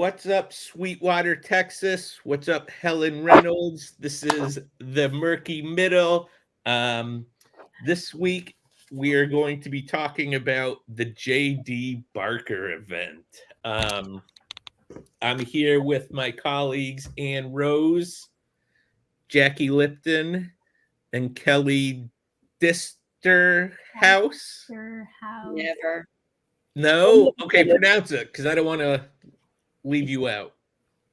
What's up, Sweetwater, Texas? What's up, Helen Reynolds? This is the Murky Middle. This week, we are going to be talking about the J.D. Barker event. I'm here with my colleagues Ann Rose, Jackie Lipton, and Kelly Disterhouse. Never. No? Okay, pronounce it, because I don't want to leave you out.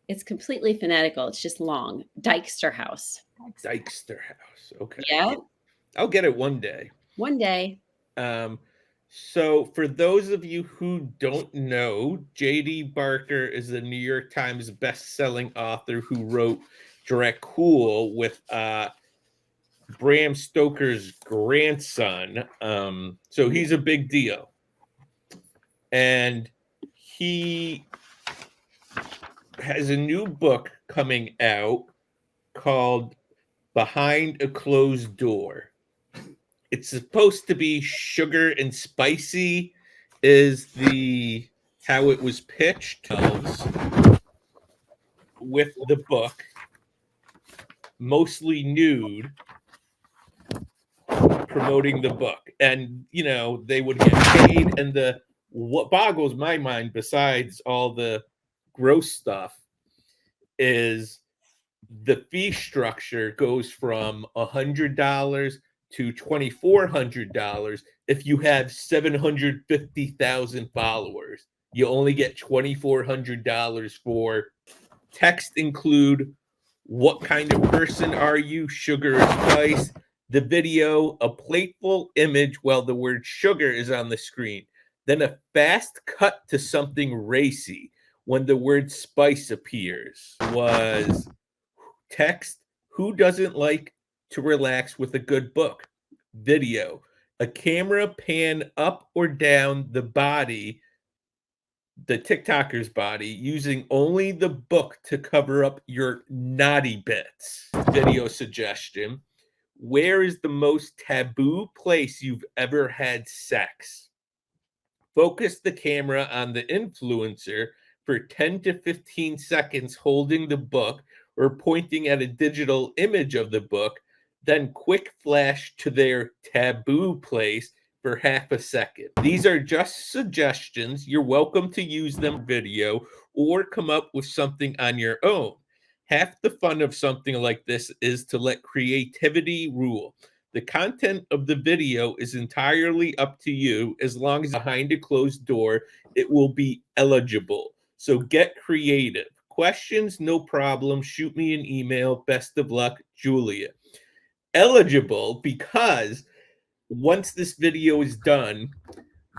It's completely phonetical. It's just long. Dykesterhouse. Dykesterhouse. Okay. Yeah. I'll get it one day. One day. So for those of you who don't know, J.D. Barker is a New York Times best-selling author who wrote Dracula with Bram Stoker's grandson. So he's a big deal. And he has a new book coming out called Behind a Closed Door. It's supposed to be sugar and spicy is how it was pitched with the book, mostly nude, promoting the book. And, they would get paid. And what boggles my mind, besides all the gross stuff, is the fee structure goes from $100 to $2,400 if you have 750,000 followers. You only get $2,400 for text include what kind of person are you, sugar or spice, the video, a playful image while the word sugar is on the screen, then a fast cut to something racy when the word spice appears. Was text, who doesn't like to relax with a good book? Video, a camera pan up or down the body, the TikToker's body, using only the book to cover up your naughty bits. Video suggestion, where is the most taboo place you've ever had sex? Focus the camera on the influencer for 10 to 15 seconds holding the book or pointing at a digital image of the book, then quick flash to their taboo place for half a second. These are just suggestions. You're welcome to use them video or come up with something on your own. Half the fun of something like this is to let creativity rule. The content of the video is entirely up to you. As long as behind a closed door, it will be eligible. So get creative. Questions, no problem. Shoot me an email. Best of luck, Julia. Eligible because once this video is done,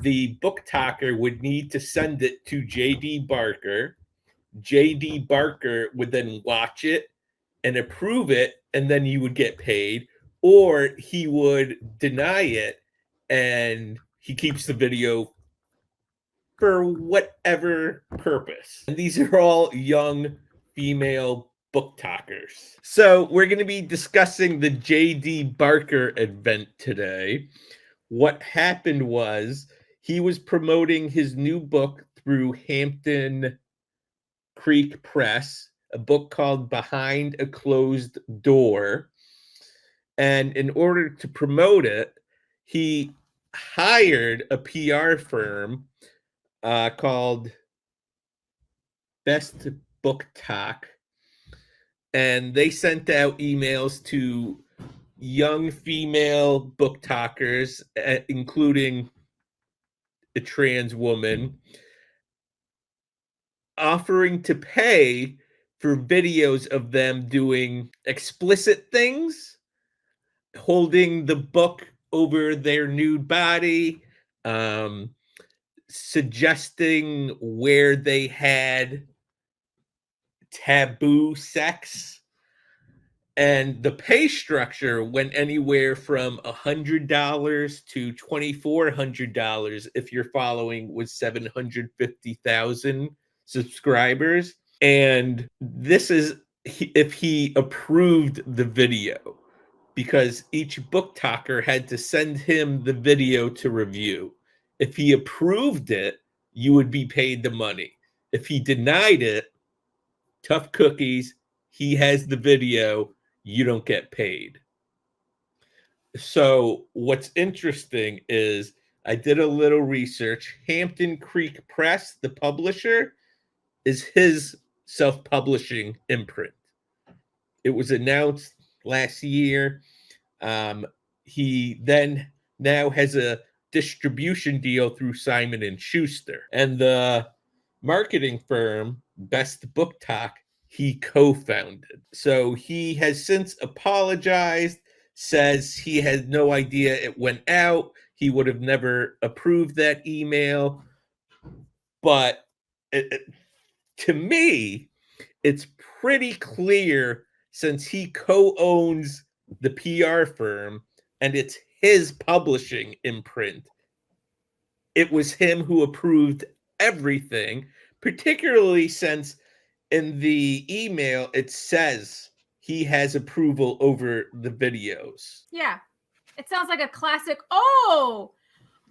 the BookTokker would need to send it to J.D. Barker. J.D. Barker would then watch it and approve it, and then you would get paid. Or he would deny it and he keeps the video for whatever purpose. And these are all young female BookTokkers. So we're going to be discussing the J.D. Barker event today. What happened was he was promoting his new book through Hampton Creek Press, a book called Behind a Closed Door. And in order to promote it, he hired a PR firm called Best BookTok, and they sent out emails to young female BookTokkers, including a trans woman, offering to pay for videos of them doing explicit things, holding the book over their nude body, suggesting where they had taboo sex. And the pay structure went anywhere from $100 to $2,400 if your following was 750,000 subscribers. And this is if he approved the video, because each BookTokker had to send him the video to review. If he approved it, you would be paid the money. If he denied it, tough cookies, he has the video, you don't get paid. So what's interesting is I did a little research. Hampton Creek Press, the publisher, is his self-publishing imprint. It was announced last year. He then now has a distribution deal through Simon and Schuster, and the marketing firm BookTok he co-founded. So he has since apologized, says he had no idea it went out. He would have never approved that email. But to me, it's pretty clear, since he co-owns the PR firm and it's his publishing imprint, it was him who approved everything, particularly since in the email it says he has approval over the videos. Yeah. It sounds like a classic, oh,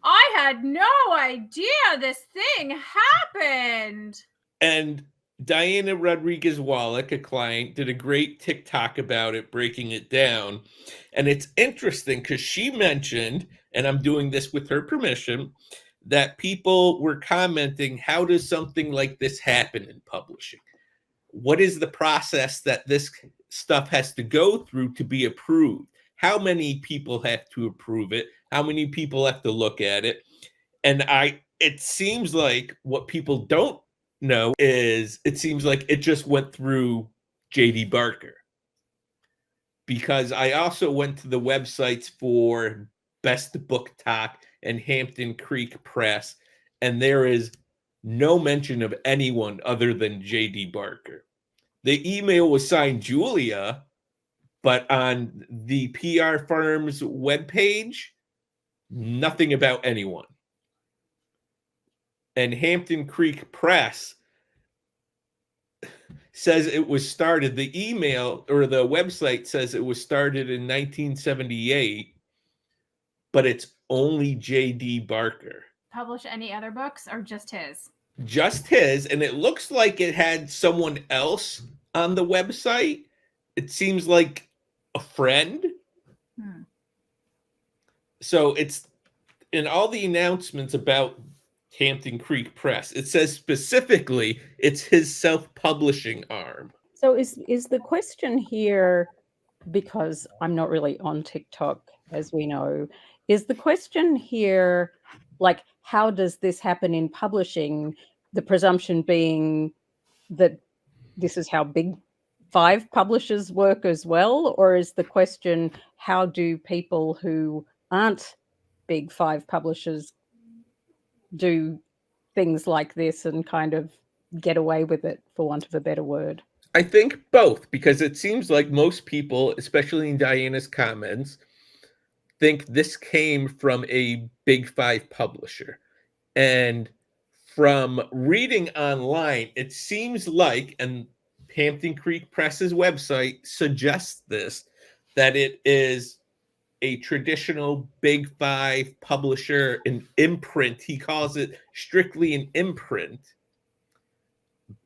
I had no idea this thing happened. And Diana Rodriguez Wallach, a client, did a great TikTok about it, breaking it down. And it's interesting because she mentioned, and I'm doing this with her permission, that people were commenting, how does something like this happen in publishing? What is the process that this stuff has to go through to be approved? How many people have to approve it? How many people have to look at it? And it seems like what people don't know is it seems like it just went through JD Barker. Because I also went to the websites for BookTok and Hampton Creek Press, and there is no mention of anyone other than JD Barker. The email was signed Julia, but on the PR firm's webpage, nothing about anyone. And Hampton Creek Press says it was started, the email or the website says it was started in 1978, but it's only JD Barker. Publish any other books or just his? Just his, and it looks like it had someone else on the website. It seems like a friend. So it's in all the announcements about Hampton Creek Press, it says specifically it's his self-publishing arm. So is the question here, because I'm not really on TikTok, as we know, is the question here, like, how does this happen in publishing? The presumption being that this is how big 5 publishers work as well? Or is the question, how do people who aren't big 5 publishers do things like this and kind of get away with it, for want of a better word? I think both, because it seems like most people, especially in Diana's comments, think this came from a big 5 publisher. And from reading online, it seems like, and Hampton Creek Press's website suggests this, that it is a traditional big 5 publisher, an imprint. He calls it strictly an imprint,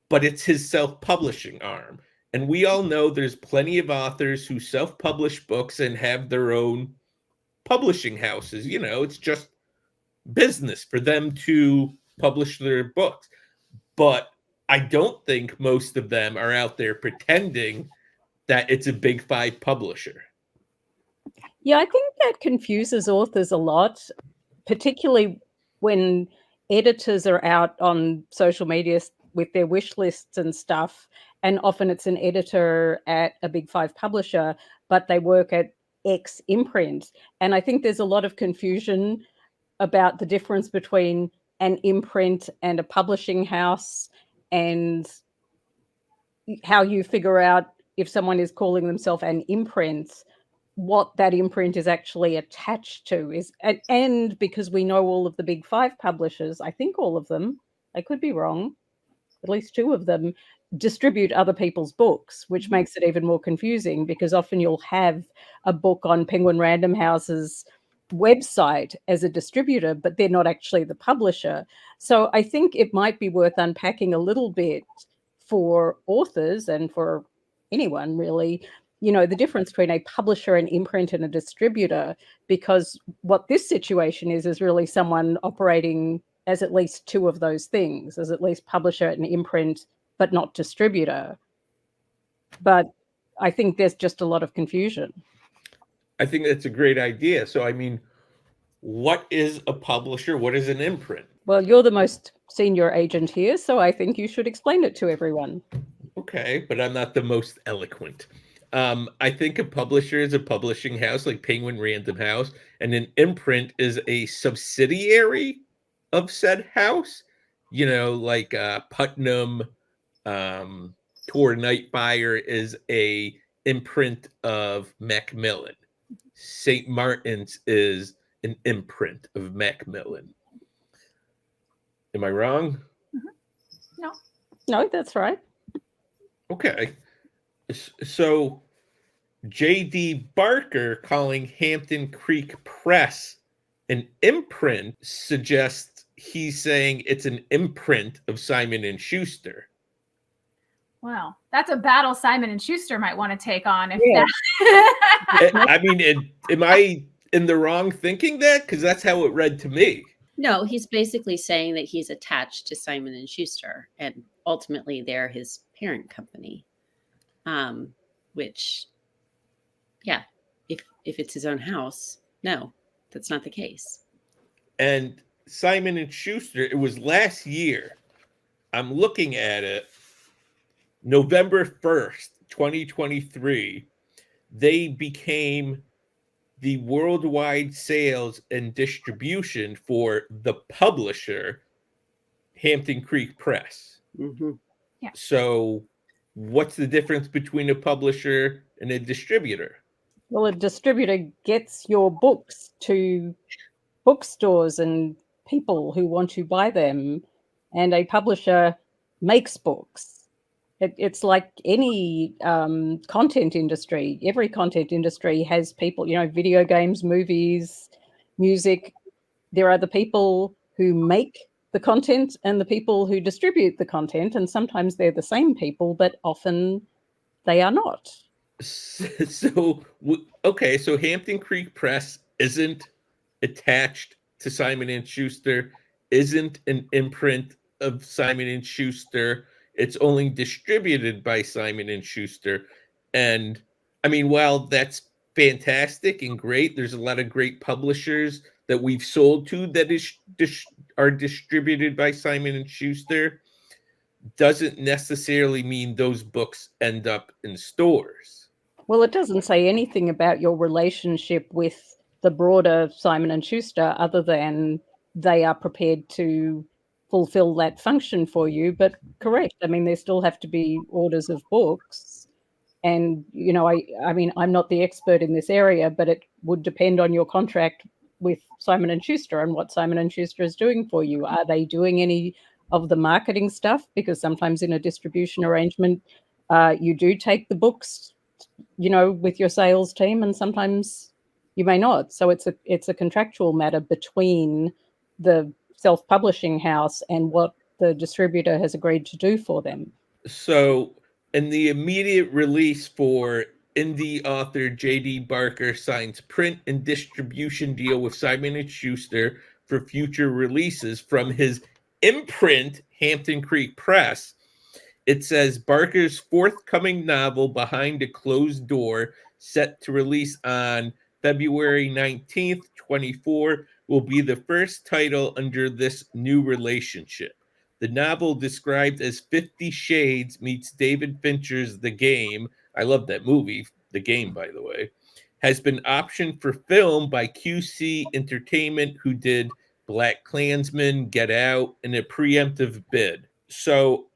but it's his self-publishing arm. And we all know there's plenty of authors who self-publish books and have their own publishing houses. You know, it's just business for them to publish their books. But I don't think most of them are out there pretending that it's a big 5 publisher. Yeah, I think that confuses authors a lot, particularly when editors are out on social media with their wish lists and stuff. And often it's an editor at a big 5 publisher, but they work at X imprint. And I think there's a lot of confusion about the difference between an imprint and a publishing house, and how you figure out if someone is calling themselves an imprint, what that imprint is actually attached to. Is and because we know all of the big 5 publishers, I think all of them, I could be wrong, at least 2 of them distribute other people's books, which makes it even more confusing, because often you'll have a book on Penguin Random House's website as a distributor, but they're not actually the publisher. So I think it might be worth unpacking a little bit for authors and for anyone really, the difference between a publisher, an imprint, and a distributor, because what this situation is really someone operating as at least two of those things, as at least publisher and imprint, but not distributor. But I think there's just a lot of confusion. I think that's a great idea. So, I mean, what is a publisher? What is an imprint? Well, you're the most senior agent here, so I think you should explain it to everyone. Okay, but I'm not the most eloquent. I think a publisher is a publishing house like Penguin Random House, and an imprint is a subsidiary of said house. Like Putnam, Tor Nightfire is a imprint of Macmillan. St. Martin's is an imprint of Macmillan. Am I wrong? No. No, that's right. Okay. So J.D. Barker calling Hampton Creek Press an imprint suggests he's saying it's an imprint of Simon and Schuster. Well, that's a battle Simon and Schuster might want to take on. If Yeah. that I mean, am I in the wrong thinking that? Because that's how it read to me. No, he's basically saying that he's attached to Simon and Schuster, and ultimately they're his parent company. Which, yeah, if it's his own house, no, that's not the case. And Simon and Schuster, it was last year. I'm looking at it. November 1st, 2023, they became the worldwide sales and distribution for the publisher, Hampton Creek Press. Mm-hmm. Yeah. So what's the difference between a publisher and a distributor? Well, a distributor gets your books to bookstores and people who want to buy them, and a publisher makes books. It's like any content industry. Every content industry has people, video games, movies, music. There are the people who make the content and the people who distribute the content, and sometimes they're the same people, but often they are not. So Hampton Creek Press isn't attached to Simon and Schuster, isn't an imprint of Simon and Schuster. It's only distributed by Simon and Schuster. And I mean, while that's fantastic and great, there's a lot of great publishers that we've sold to that are distributed by Simon and Schuster. Doesn't necessarily mean those books end up in stores. Well, it doesn't say anything about your relationship with the broader Simon and Schuster other than they are prepared to fulfill that function for you. But correct, I mean, there still have to be orders of books. And, I mean, I'm not the expert in this area, but it would depend on your contract with Simon and Schuster and what Simon and Schuster is doing for you. Are they doing any of the marketing stuff? Because sometimes in a distribution arrangement, you do take the books, with your sales team, and sometimes you may not. So it's a contractual matter between the self-publishing house and what the distributor has agreed to do for them. So in the immediate release for indie author J.D. Barker signs print and distribution deal with Simon & Schuster for future releases from his imprint, Hampton Creek Press. It says Barker's forthcoming novel, Behind a Closed Door, set to release on February 19th, 24, will be the first title under this new relationship. The novel, described as 50 Shades meets David Fincher's The Game, I love that movie, The Game, by the way, has been optioned for film by QC Entertainment, who did Black Klansman, Get Out, and a preemptive bid. So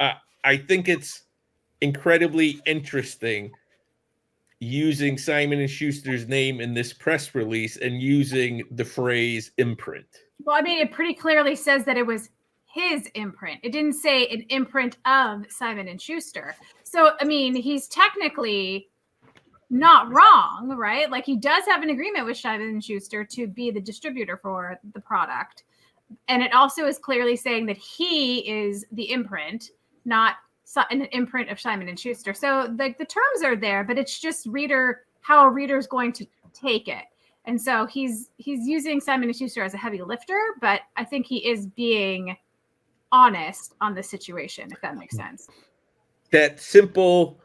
I think it's incredibly interesting using Simon & Schuster's name in this press release and using the phrase imprint. Well, I mean, it pretty clearly says that it was his imprint. It didn't say an imprint of Simon and Schuster. So, I mean, he's technically not wrong, right? Like he does have an agreement with Simon & Schuster to be the distributor for the product. And it also is clearly saying that he is the imprint, not an imprint of Simon & Schuster. So like the terms are there, but it's just how a reader is going to take it. And so he's using Simon & Schuster as a heavy lifter, but I think he is being honest on the situation, if that makes sense. That simple,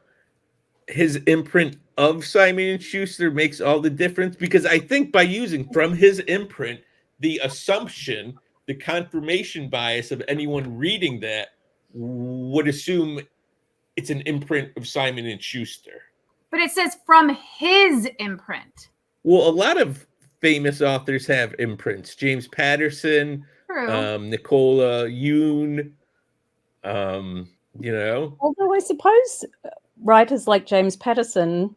his imprint of Simon & Schuster makes all the difference, because I think by using from his imprint, the assumption, the confirmation bias of anyone reading that would assume it's an imprint of Simon & Schuster. But it says from his imprint. Well, a lot of famous authors have imprints. James Patterson, Nicola Yoon, Although I suppose writers like James Patterson,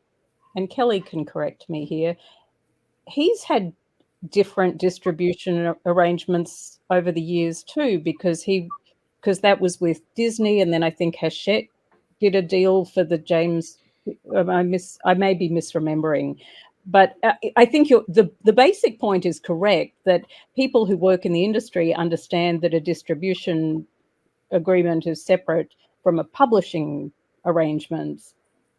and Kelly can correct me here, he's had different distribution arrangements over the years too, because that was with Disney, and then I think Hachette did a deal for the James. I may be misremembering, but I think the basic point is correct, that people who work in the industry understand that a distribution agreement is separate from a publishing arrangement.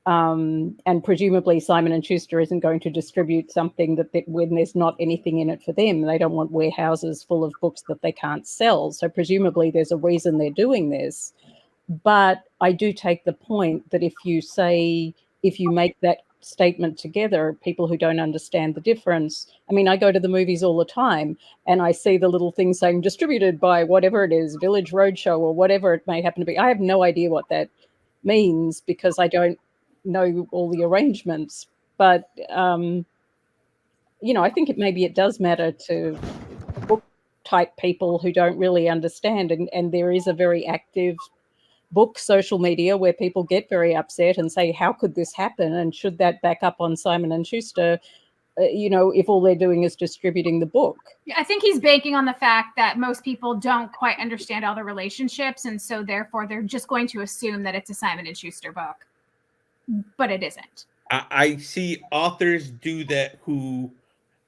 And presumably Simon & Schuster isn't going to distribute something that when there's not anything in it for them. They don't want warehouses full of books that they can't sell. So presumably there's a reason they're doing this. But I do take the point that if you make that statement together, people who don't understand the difference. I mean, I go to the movies all the time and I see the little thing saying distributed by whatever it is, Village Roadshow or whatever it may happen to be. I have no idea what that means because I don't know all the arrangements. But, I think it does matter to book type people who don't really understand. And there is a very active book social media where people get very upset and say, how could this happen? And should that back up on Simon & Schuster, if all they're doing is distributing the book? Yeah, I think he's banking on the fact that most people don't quite understand all the relationships. And so therefore they're just going to assume that it's a Simon & Schuster book, but it isn't. I see authors do that who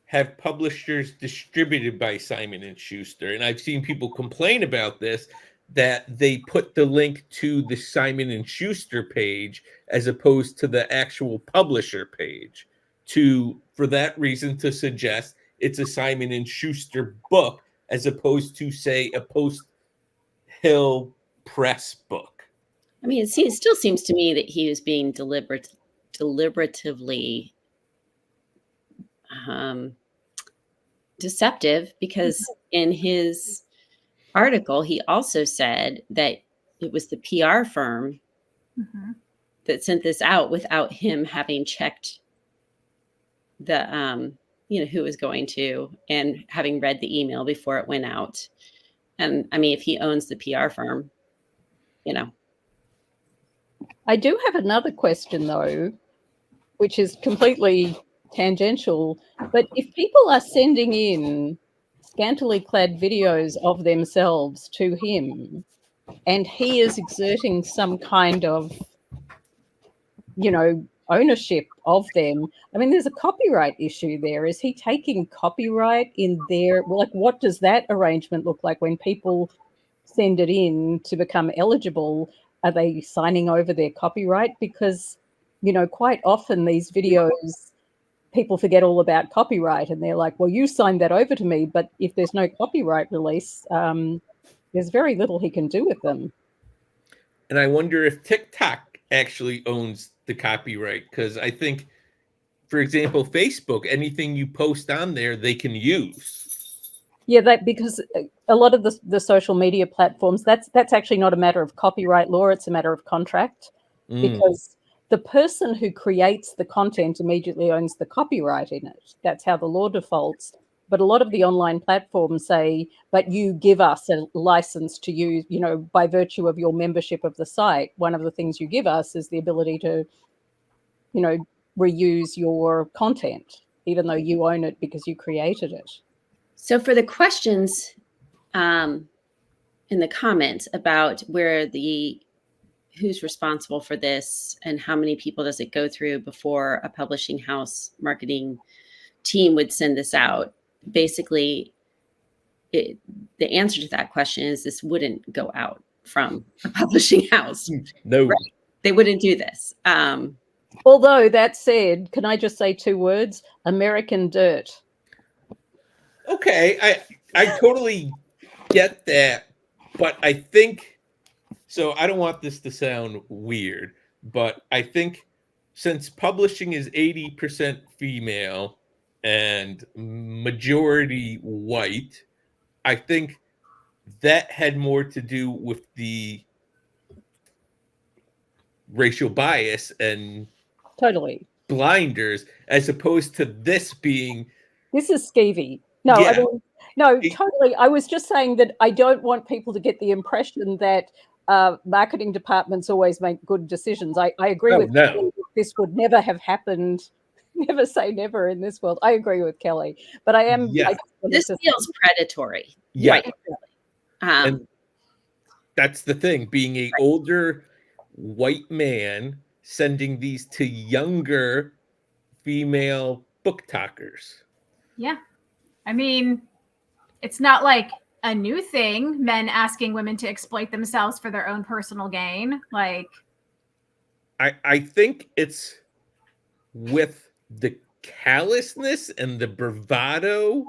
have publishers distributed by Simon & Schuster. And I've seen people complain about this, that they put the link to the Simon & Schuster page as opposed to the actual publisher page, for that reason to suggest it's a Simon & Schuster book as opposed to, say, a Post Hill Press book. I mean, it still seems to me that he was being deliberatively deceptive, because in his article, he also said that it was the PR firm that sent this out without him having checked the, who was going to, and having read the email before it went out. And I mean, if he owns the PR firm, I do have another question though, which is completely tangential, but if people are sending in scantily clad videos of themselves to him and he is exerting some kind of ownership of them, I mean, there's a copyright issue there. Is he taking copyright in there? Like, what does that arrangement look like when people send it in to become eligible? Are they signing over their copyright? Because quite often these videos, people forget all about copyright and they're like, well, you signed that over to me. But if there's no copyright release, there's very little he can do with them. And I wonder if TikTok actually owns the copyright, because I think, for example, Facebook, anything you post on there, they can use. Yeah, because a lot of the social media platforms, that's actually not a matter of copyright law, it's a matter of contract, because the person who creates the content immediately owns the copyright in it. That's how the law defaults. But a lot of the online platforms say, but you give us a license to use, by virtue of your membership of the site. One of the things you give us is the ability to, reuse your content, even though you own it because you created it. So for the questions in the comments about who's responsible for this and how many people does it go through before a publishing house marketing team would send this out? Basically, the answer to that question is this wouldn't go out from a publishing house. No. Right. They wouldn't do this. Although that said, can I just say 2 words? American Dirt. Okay, I totally get that, but I think, so I don't want this to sound weird, but I think since publishing is 80% female and majority white, I think that had more to do with the racial bias and Totally. blinders, as opposed to this being. This is skeevy. No, Yeah. I mean, no, totally. I was just saying that I don't want people to get the impression that marketing departments always make good decisions. I agree with Kelly that this would never have happened. Never say never in this world. I agree with Kelly, but I am. Yeah. This feels predatory. Yeah. Right. And that's the thing, being an older white man sending these to younger female BookTokkers. Yeah. I mean, it's not like a new thing, men asking women to exploit themselves for their own personal gain. Like, I think it's with the callousness and the bravado.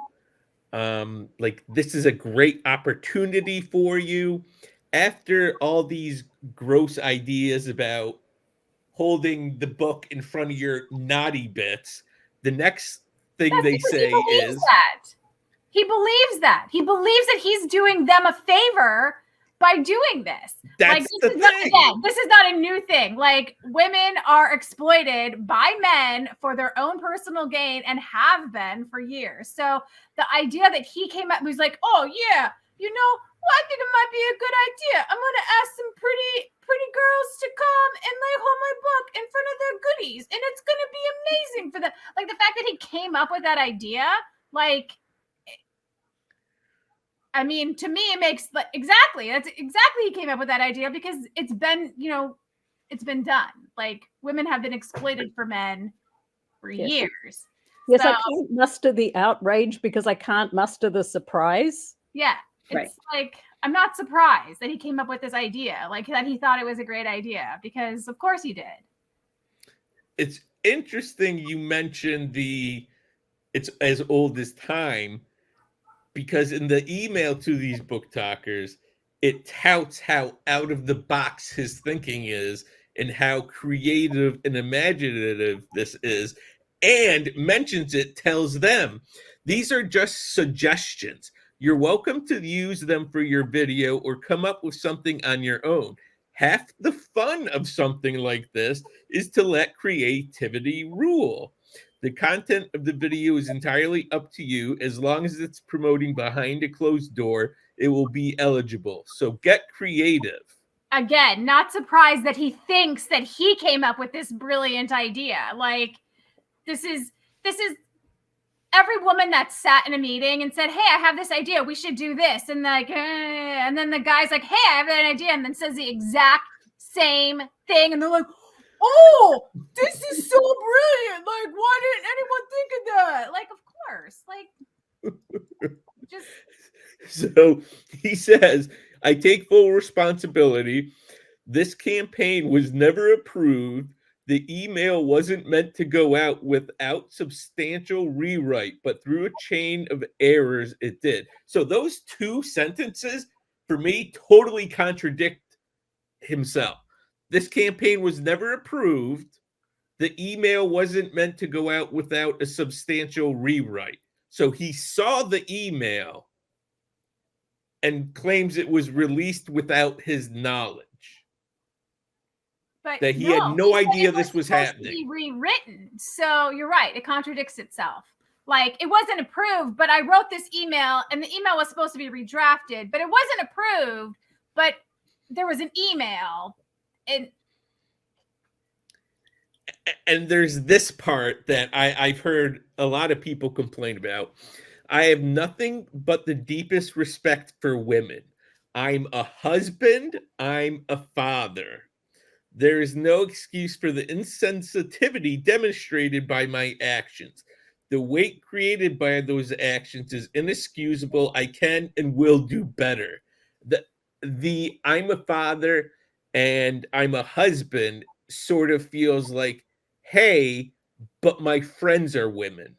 Like, this is a great opportunity for you. After all these gross ideas about holding the book in front of your naughty bits, the next thing they say is he believes that he's doing them a favor by doing this. That's like, the thing. This is not a new thing. Like, women are exploited by men for their own personal gain and have been for years. So the idea that he came up, was like, oh yeah, you know, well, I think it might be a good idea. I'm gonna ask some pretty girls to come and like hold my book in front of their goodies, and it's gonna be amazing for them. Like, the fact that he came up with that idea, like, I mean, to me, it makes that's exactly he came up with that idea, because it's been, you know, it's been done. Like, women have been exploited for men for years. Yes, so, I can't muster the outrage because I can't muster the surprise. Yeah. It's like, I'm not surprised that he came up with this idea, like that he thought it was a great idea, because of course he did. It's interesting you mentioned it's as old as time, because in the email to these BookTokkers, it touts how out of the box his thinking is and how creative and imaginative this is, and mentions it, tells them, these are just suggestions. You're welcome to use them for your video or come up with something on your own. Half the fun of something like this is to let creativity rule. The content of the video is entirely up to you. As long as it's promoting behind a closed door, it will be eligible. So get creative. Again, not surprised that he thinks that he came up with this brilliant idea. Like, this is every woman that sat in a meeting and said, hey, I have this idea, we should do this. And like, and then the guy's like, hey, I have an idea. And then says the exact same thing. And they're like, oh, this is so brilliant. Like, why didn't anyone think of that? Like, of course. Like, just. So he says, I take full responsibility. This campaign was never approved. The email wasn't meant to go out without substantial rewrite, but through a chain of errors, it did. So those 2 sentences, for me, totally contradict himself. This campaign was never approved. The email wasn't meant to go out without a substantial rewrite. So he saw the email and claims it was released without his knowledge. But that he had no idea this was happening. To be rewritten. So you're right. It contradicts itself. Like, it wasn't approved, but I wrote this email and the email was supposed to be redrafted, but it wasn't approved, but there was an email. And there's this part that I've heard a lot of people complain about. I have nothing but the deepest respect for women. I'm a husband. I'm a father. There is no excuse for the insensitivity demonstrated by my actions. The weight created by those actions is inexcusable. I can and will do better. The I'm a father and I'm a husband sort of feels like, hey, but my friends are women.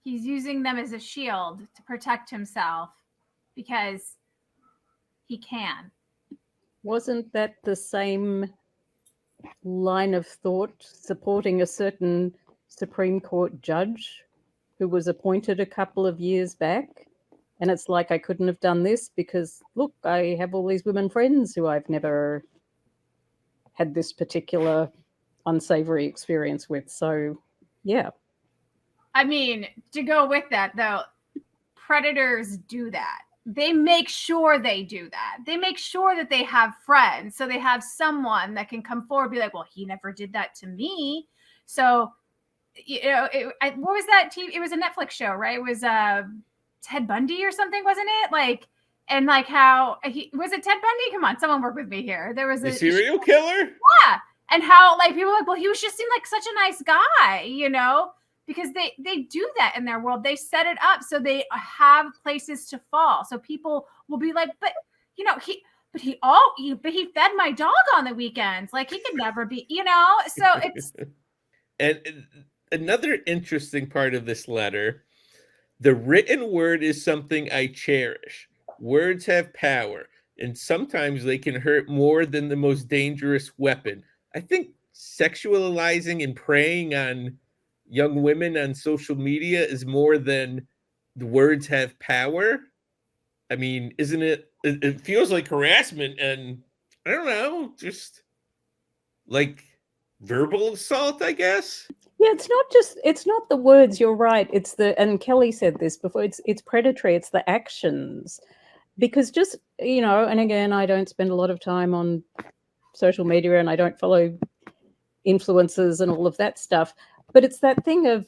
He's using them as a shield to protect himself because he can. Wasn't that the same line of thought supporting a certain Supreme Court judge who was appointed a couple of years back? And it's like, I couldn't have done this because, look, I have all these women friends who I've never had this particular unsavory experience with. So, yeah. I mean, to go with that, though, predators do that. They make sure they do that. They make sure that they have friends. So they have someone that can come forward and be like, well, he never did that to me. So, what was that TV? It was a Netflix show, right? It was Ted Bundy or something, wasn't it? Like, and like how was it Ted Bundy? Come on, someone work with me here. There was a serial killer. Yeah. And how like people were like, well, he was just seemed like such a nice guy, because they do that in their world. They set it up so they have places to fall. So people will be like, but he fed my dog on the weekends. Like he could never be, so it's. And another interesting part of this letter, the written word is something I cherish. Words have power, and sometimes they can hurt more than the most dangerous weapon. I think sexualizing and preying on young women on social media is more than the words have power. I mean, isn't it? It feels like harassment, and I don't know, just like verbal assault, I guess. Yeah, it's not the words, you're right. It's and Kelly said this before, it's predatory, it's the actions. Because just, and again, I don't spend a lot of time on social media and I don't follow influencers and all of that stuff. But it's that thing of,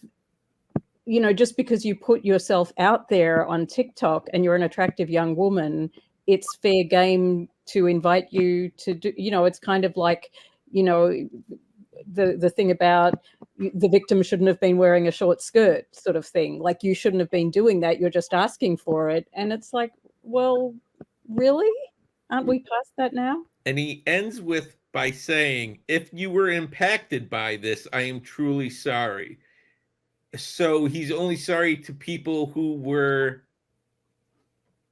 just because you put yourself out there on TikTok and you're an attractive young woman, it's fair game to invite you to do, it's kind of like, the thing about the victim shouldn't have been wearing a short skirt sort of thing. Like you shouldn't have been doing that. You're just asking for it. And it's like, well, really? Aren't we past that now? And he ends by saying, if you were impacted by this, I am truly sorry. So he's only sorry to people who were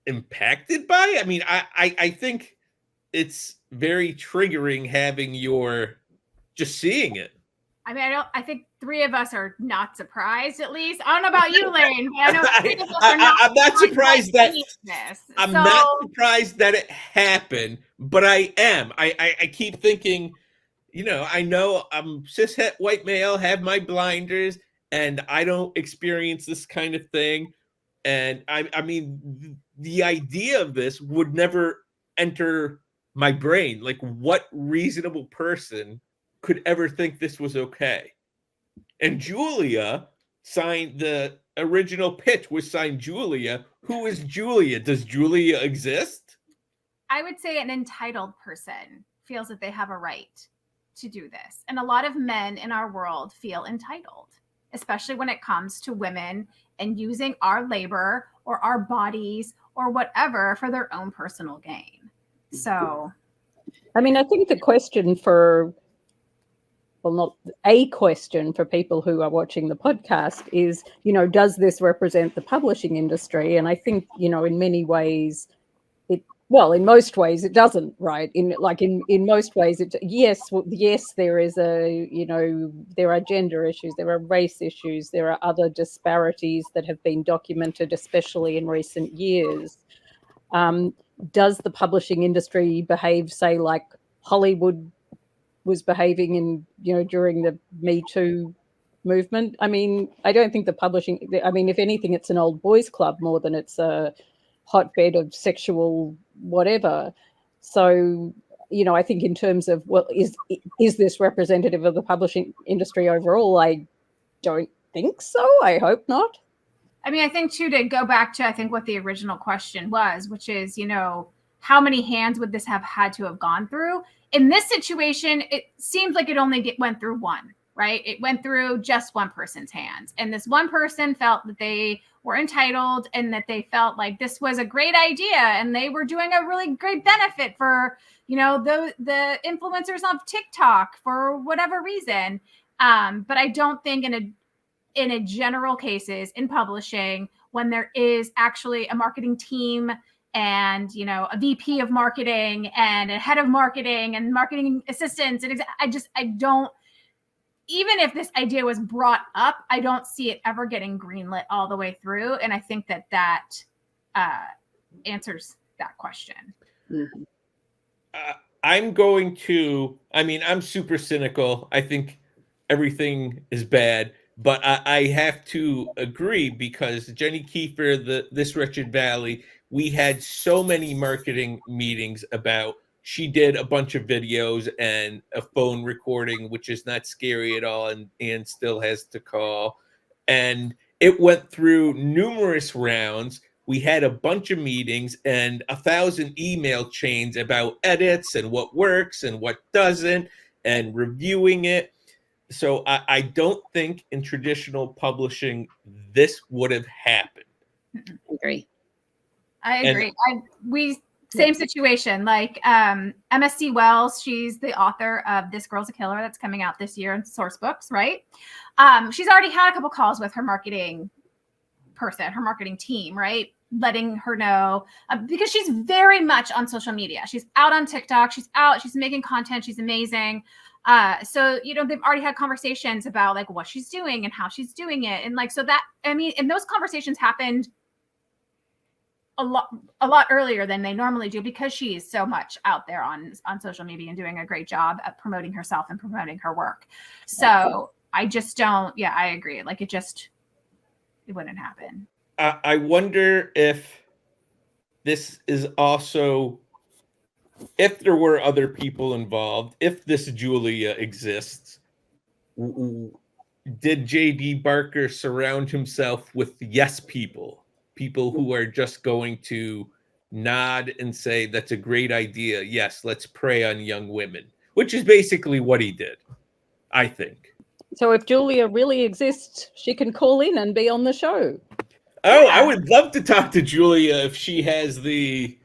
impacted by it? I mean, I think it's very triggering having just seeing it. I mean, I think three of us are not surprised, at least. I don't know about you, Lane, but I know three of us are not I'm not surprised that I'm not surprised that it happened, but I am. I keep thinking, I know I'm cishet white male, have my blinders, and I don't experience this kind of thing. And I mean, the idea of this would never enter my brain. Like, what reasonable person could ever think this was okay? And Julia signed the original pitch was signed Julia. Who is Julia? Does Julia exist? I would say an entitled person feels that they have a right to do this. And a lot of men in our world feel entitled, especially when it comes to women and using our labor or our bodies or whatever for their own personal gain. So, I mean, I think the question not a question for people who are watching the podcast is, does this represent the publishing industry? And I think, in many ways, in most ways it doesn't, right? In most ways, yes, there is there are gender issues, there are race issues, there are other disparities that have been documented, especially in recent years. Does the publishing industry behave, say, like Hollywood was behaving during the Me Too movement? I mean, I don't think if anything, it's an old boys club more than it's a hotbed of sexual whatever. So, I think in terms of, well, is this representative of the publishing industry overall? I don't think so. I hope not. I mean, I think too, to go back to, I think what the original question was, which is, how many hands would this have had to have gone through? In this situation, it seems like it only went through one, right? It went through just one person's hands. And this one person felt that they were entitled and that they felt like this was a great idea and they were doing a really great benefit for, the influencers of TikTok for whatever reason. But I don't think in a general cases in publishing, when there is actually a marketing team and a VP of marketing and a head of marketing and marketing assistants, and I don't, even if this idea was brought up, I don't see it ever getting greenlit all the way through. And I think that answers that question. Mhm. I'm super cynical. I think everything is bad, but I have to agree because Jenny Kiefer, This Wretched Valley, we had so many marketing meetings about. She did a bunch of videos and a phone recording, which is not scary at all, and still has to call. And it went through numerous rounds. We had a bunch of meetings and 1,000 email chains about edits and what works and what doesn't, and reviewing it. So I don't think in traditional publishing this would have happened. I agree. Same situation. Like MSC Wells, she's the author of This Girl's a Killer that's coming out this year in Source Books, right? She's already had a couple calls with her marketing person, her marketing team, right? Letting her know because she's very much on social media. She's out on TikTok. She's making content. She's amazing. So, they've already had conversations about like what she's doing and how she's doing it. And like, so that, and those conversations happened a lot earlier than they normally do because she's so much out there on social media and doing a great job at promoting herself and promoting her work. So I just don't, I agree. Like it wouldn't happen. I wonder if this is also, if there were other people involved, if this Julia exists, did J.D. Barker surround himself with yes people who are just going to nod and say, that's a great idea. Yes, let's prey on young women, which is basically what he did, I think. So if Julia really exists, she can call in and be on the show. Oh, I would love to talk to Julia if she has the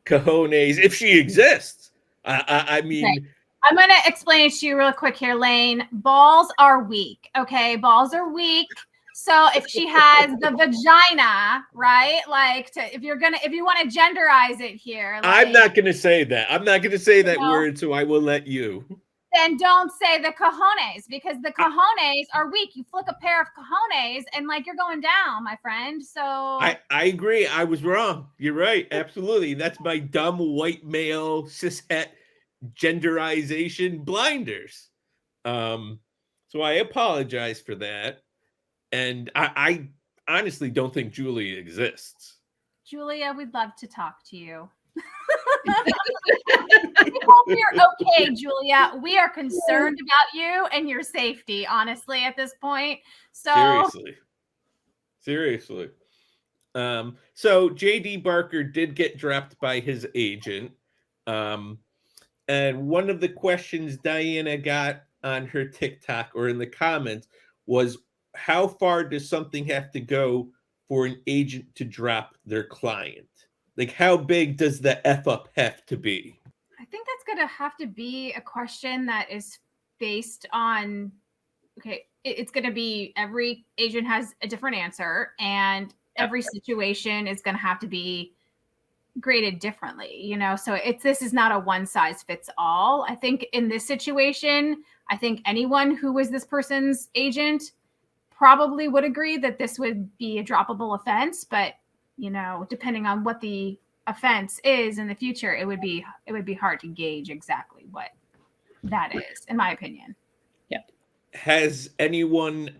cojones, if she exists. I mean... Okay. I'm going to explain it to you real quick here, Lane. Balls are weak, okay? Balls are weak. So if she has the vagina, right? Like, if you want to genderize it here. Like, I'm not going to say that. I'm not going to say that word, so I will let you. Then don't say the cojones because the cojones are weak. You flick a pair of cojones and like you're going down, my friend. So I agree. I was wrong. You're right. Absolutely. That's my dumb white male cishet genderization blinders. So I apologize for that. And I honestly don't think Julia exists. Julia, we'd love to talk to you. I hope you're okay, Julia. We are concerned about you and your safety, honestly, at this point. So Seriously. So J.D. Barker did get dropped by his agent. And one of the questions Diana got on her TikTok or in the comments was, how far does something have to go for an agent to drop their client? Like, how big does the F up have to be? I think that's going to have to be a question that is based on, it's going to be every agent has a different answer and every situation is going to have to be graded differently, so this is not a one size fits all. I think in this situation, I think anyone who was this person's agent probably would agree that this would be a droppable offense, but depending on what the offense is in the future, it would be hard to gauge exactly what that is, in my opinion. Yeah. Has anyone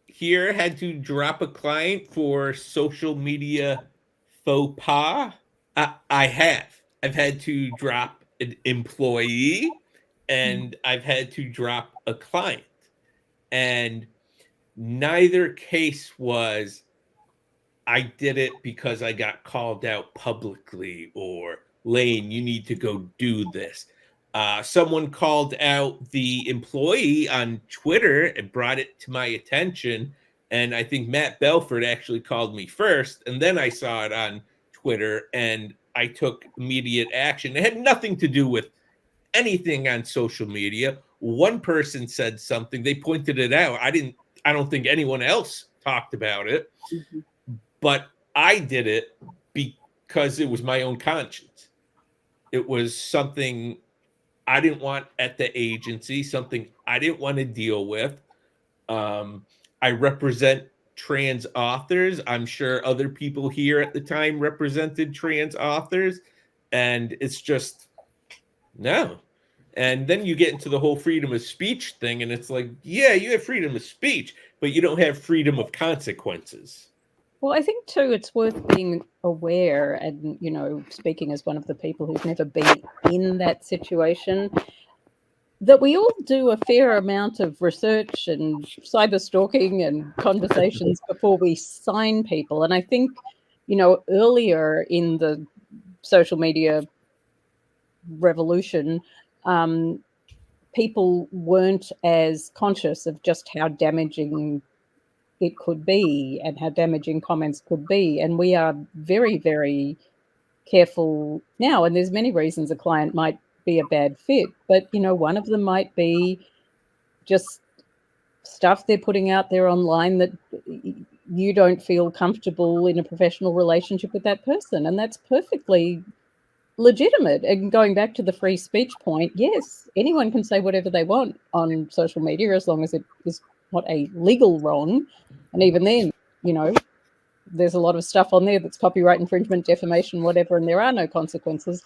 here had to drop a client for social media faux pas? I have. I've had to drop an employee and I've had to drop a client. And neither case was I did it because I got called out publicly or Lane, you need to go do this. Someone called out the employee on Twitter and brought it to my attention. And I think Matt Belford actually called me first. And then I saw it on Twitter and I took immediate action. It had nothing to do with anything on social media. One person said something, they pointed it out. I don't think anyone else talked about it, but I did it because it was my own conscience. It was something I didn't want at the agency, something I didn't want to deal with. I represent trans authors. I'm sure other people here at the time represented trans authors, and it's just no. And then you get into the whole freedom of speech thing, and it's like, yeah, you have freedom of speech, but you don't have freedom of consequences. Well, I think too, it's worth being aware, and speaking as one of the people who's never been in that situation, that we all do a fair amount of research and cyber stalking and conversations before we sign people. And I think, earlier in the social media revolution, people weren't as conscious of just how damaging it could be and how damaging comments could be. And we are very, very careful now. And there's many reasons a client might be a bad fit, but one of them might be just stuff they're putting out there online that you don't feel comfortable in a professional relationship with that person, and that's perfectly legitimate. And going back to the free speech point, yes, anyone can say whatever they want on social media as long as it is not a legal wrong. And even then, there's a lot of stuff on there that's copyright infringement, defamation, whatever, and there are no consequences.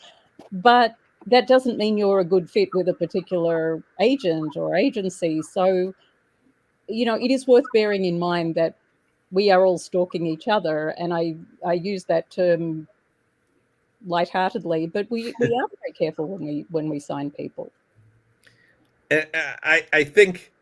But that doesn't mean you're a good fit with a particular agent or agency. So, it is worth bearing in mind that we are all stalking each other. And I use that term lightheartedly, but we are very careful when we sign people. I think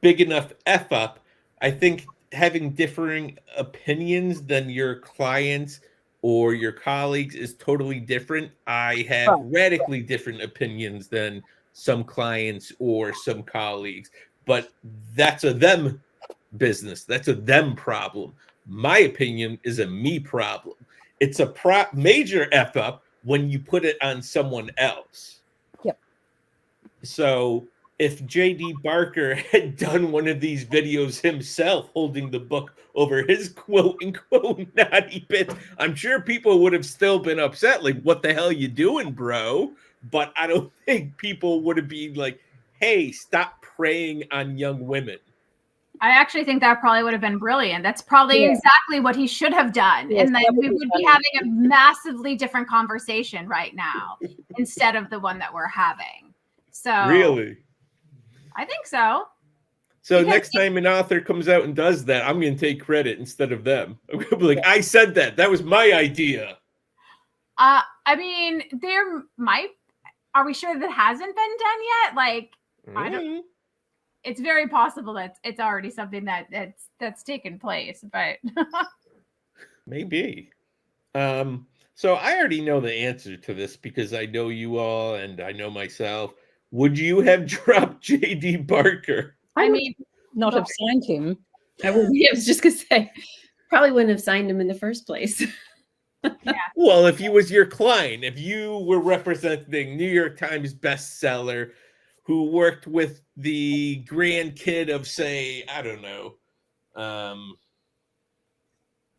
big enough F up, I think having differing opinions than your clients or your colleagues is totally different. I have radically different opinions than some clients or some colleagues, but that's a them business. That's a them problem. My opinion is a me problem. It's a major F up when you put it on someone else. Yep. So if JD Barker had done one of these videos himself holding the book over his quote unquote naughty bits, I'm sure people would have still been upset. Like, what the hell you doing, bro? But I don't think people would have been like, hey, stop preying on young women. I actually think that probably would have been brilliant. That's probably exactly what he should have done. Yes, and then we would be having a massively different conversation right now instead of the one that we're having. So Really? I think so. So next time an author comes out and does that, I'm going to take credit instead of them. I'm going to be like, I said that. That was my idea. I mean, are we sure that hasn't been done yet? Like, I don't. It's very possible that it's already something that's taken place, but maybe. So I already know the answer to this because I know you all and I know myself. Would you have dropped JD Barker? I mean, not have signed him. I was just gonna say, probably wouldn't have signed him in the first place. Yeah. Well, if he was your client, if you were representing New York Times bestseller, who worked with the grandkid of, say, I don't know,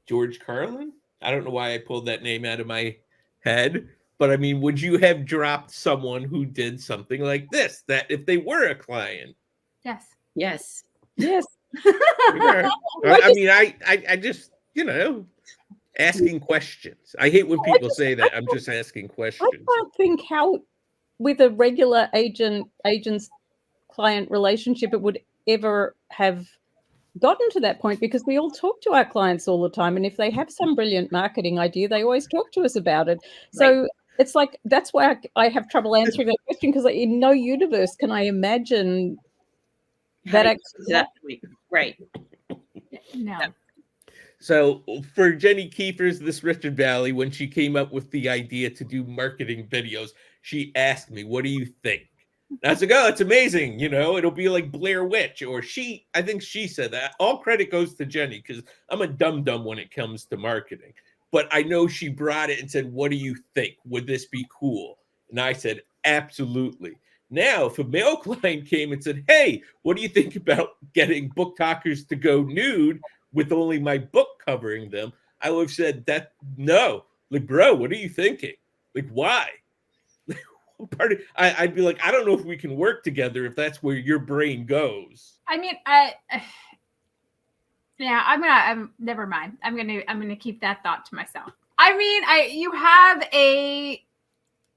George Carlin? I don't know why I pulled that name out of my head. But I mean, would you have dropped someone who did something like this, that if they were a client? Yes. Yes. Yes. Yeah. I mean, I just, asking questions. I hate when people say that. I'm just asking questions. I can't think how, with a regular agent's client relationship, it would ever have gotten to that point, because we all talk to our clients all the time, and if they have some brilliant marketing idea, they always talk to us about it. So it's like, that's why I have trouble answering that question, because in no universe can I imagine that actually. Right. No. So for Jenny Kiefer's This Richard Valley, when she came up with the idea to do marketing videos, she asked me, what do you think? And I was like, oh, it's amazing. You know, it'll be like Blair Witch, or I think she said that. All credit goes to Jenny because I'm a dum-dum when it comes to marketing. But I know she brought it and said, what do you think? Would this be cool? And I said, absolutely. Now, if a male client came and said, hey, what do you think about getting BookTokkers to go nude with only my book covering them? I would have said that, no. Like, bro, what are you thinking? Like, why? I'd be like, I don't know if we can work together if that's where your brain goes. I mean, yeah, never mind. I'm gonna keep that thought to myself. I mean, you have a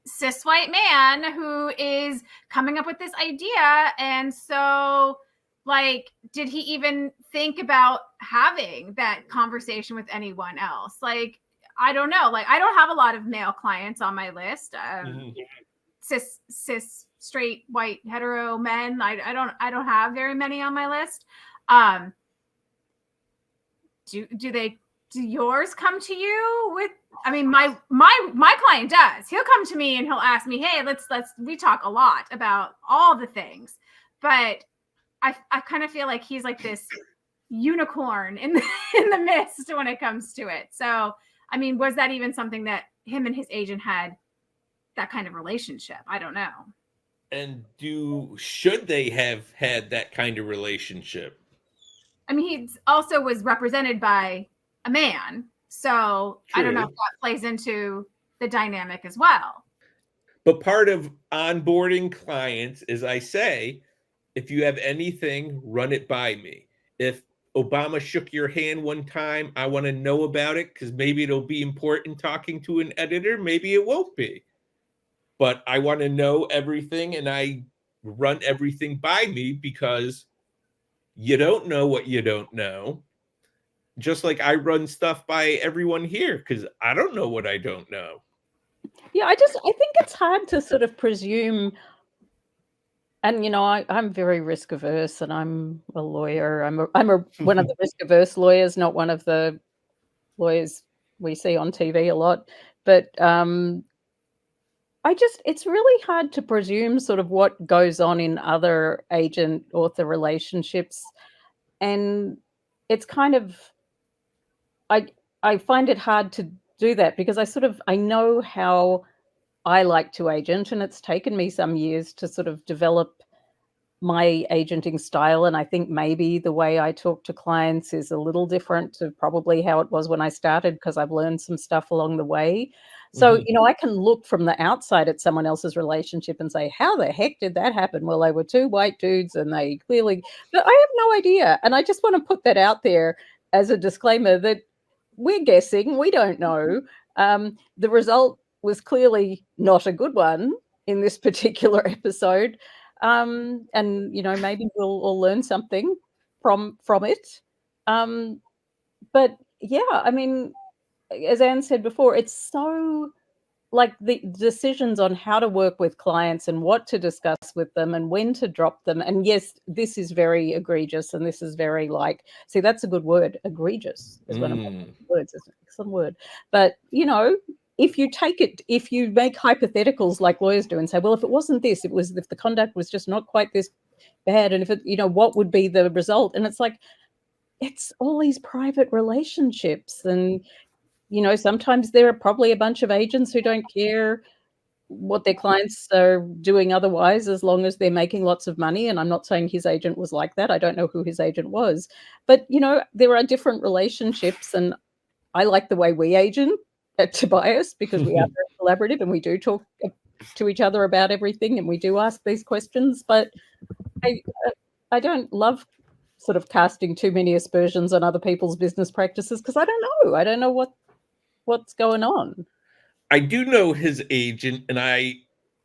cis white man who is coming up with this idea, and so like, did he even think about having that conversation with anyone else? Like, I don't know. Like, I don't have a lot of male clients on my list. Cis straight white hetero men. I don't have very many on my list. Do yours come to you with? I mean, my client does. He'll come to me and he'll ask me, hey, we talk a lot about all the things, but I kind of feel like he's like this unicorn in the midst when it comes to it. So, I mean, was that even something that him and his agent had that kind of relationship? I don't know. And should they have had that kind of relationship? I mean, he also was represented by a man. So True. I don't know if that plays into the dynamic as well. But part of onboarding clients is I say, if you have anything, run it by me. If Obama shook your hand one time, I want to know about it because maybe it'll be important talking to an editor. Maybe it won't be. But I want to know everything, and I run everything by me because you don't know what you don't know. Just like I run stuff by everyone here because I don't know what I don't know. Yeah, I think it's hard to sort of presume. And, you know, I'm very risk averse, and I'm a lawyer. I'm one of the risk averse lawyers, not one of the lawyers we see on TV a lot. But it's really hard to presume sort of what goes on in other agent author relationships. And it's kind of, I find it hard to do that because I know how I like to agent, and it's taken me some years to sort of develop my agenting style. And I think maybe the way I talk to clients is a little different to probably how it was when I started, because I've learned some stuff along the way. So, you know, I can look from the outside at someone else's relationship and say, how the heck did that happen? Well, they were two white dudes and they clearly, but I have no idea. And I just want to put that out there as a disclaimer that we're guessing, we don't know. The result was clearly not a good one in this particular episode. And, you know, maybe we'll all learn something from it. But yeah, I mean, as Anne said before, it's so like the decisions on how to work with clients and what to discuss with them and when to drop them. And yes, this is very egregious, and this is very see, that's a good word. Egregious is one of my words. It's an excellent word. But, you know, if you make hypotheticals like lawyers do and say, well, if it wasn't this, if the conduct was just not quite this bad, and if it, you know, what would be the result? And it's like, it's all these private relationships. And, you know, sometimes there are probably a bunch of agents who don't care what their clients are doing otherwise, as long as they're making lots of money. And I'm not saying his agent was like that. I don't know who his agent was. But, you know, there are different relationships. And I like the way we agent at Tobias because we are very collaborative and we do talk to each other about everything and we do ask these questions. But I don't love sort of casting too many aspersions on other people's business practices because I don't know. I don't know what's going on. I do know his agent, and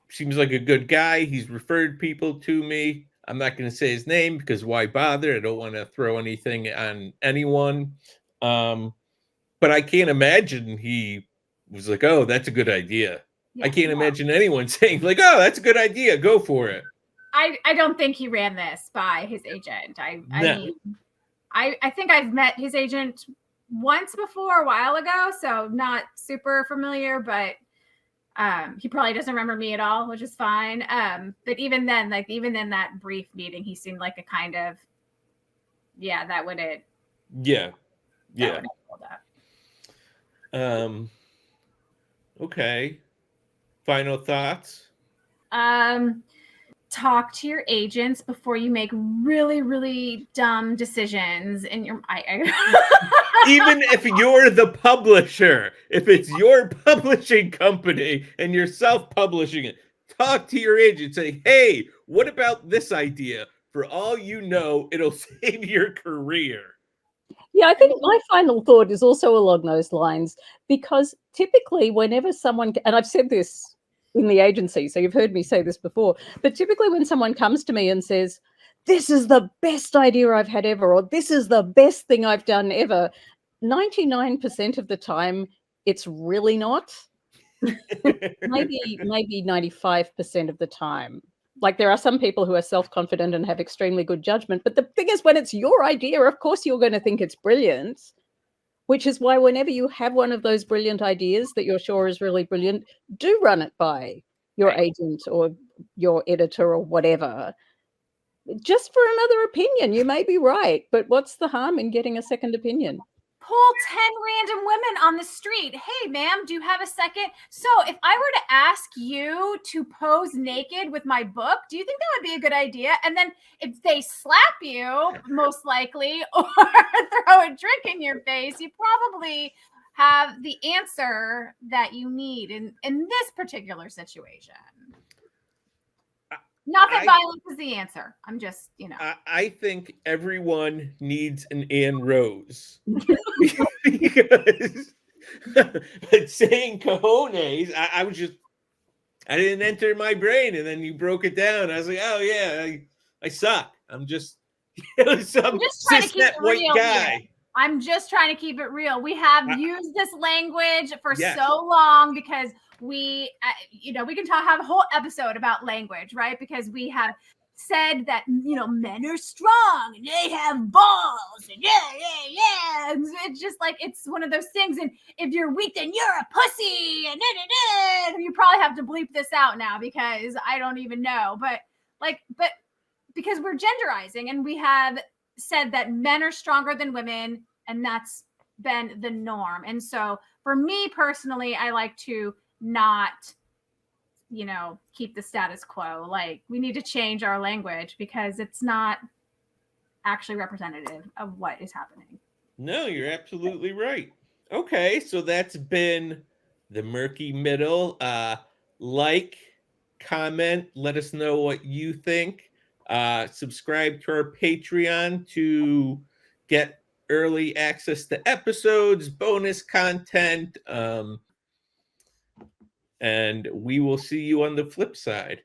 seems like a good guy. He's referred people to me. I'm not going to say his name because why bother? I don't want to throw anything on anyone. But I can't imagine he was like, oh, that's a good idea. Yeah, I can't imagine anyone saying like, oh, that's a good idea. Go for it. I don't think he ran this by his agent. I mean, I think I've met his agent once before a while ago, so not super familiar, but he probably doesn't remember me at all, which is fine. But even then, like even in that brief meeting, he seemed like a kind of, yeah, that would it. Yeah. That Yeah. would have pulled up. Okay. Final thoughts? Talk to your agents before you make really, really dumb decisions in your Even if you're the publisher, if it's your publishing company and you're self-publishing it, talk to your agent. Say, hey, what about this idea? For all you know, it'll save your career. Yeah, I think my final thought is also along those lines, because typically whenever someone, and I've said this in the agency, so you've heard me say this before, but typically when someone comes to me and says, this is the best idea I've had ever, or this is the best thing I've done ever, 99% of the time, it's really not. maybe 95% of the time. Like, there are some people who are self-confident and have extremely good judgment, but the thing is, when it's your idea, of course you're going to think it's brilliant, which is why whenever you have one of those brilliant ideas that you're sure is really brilliant, do run it by your agent or your editor or whatever, just for another opinion. You may be right, but what's the harm in getting a second opinion? Pull 10 random women on the street. Hey, ma'am, do you have a second? So if I were to ask you to pose naked with my book, do you think that would be a good idea? And then if they slap you, most likely, or throw a drink in your face, you probably have the answer that you need in this particular situation. Not that violence is the answer. I'm just, I think everyone needs an Anne Rose. Because saying cojones, I was just, I didn't enter my brain, and then you broke it down. I was like, oh yeah, I suck. I'm just some cishet white guy. Here. I'm just trying to keep it real. We have used this language for so long because we, we can have a whole episode about language, right? Because we have said that, men are strong and they have balls and yeah. It's just like, it's one of those things. And if you're weak, then you're a pussy. And you probably have to bleep this out now because I don't even know. But because we're genderizing and we have said that men are stronger than women, and that's been the norm. And so for me personally, I like to not, keep the status quo. Like, we need to change our language because it's not actually representative of what is happening. No, you're absolutely right. Okay, so that's been the Murky Middle. Like, comment, let us know what you think. Subscribe to our Patreon to get early access to episodes, bonus content, and we will see you on the flip side.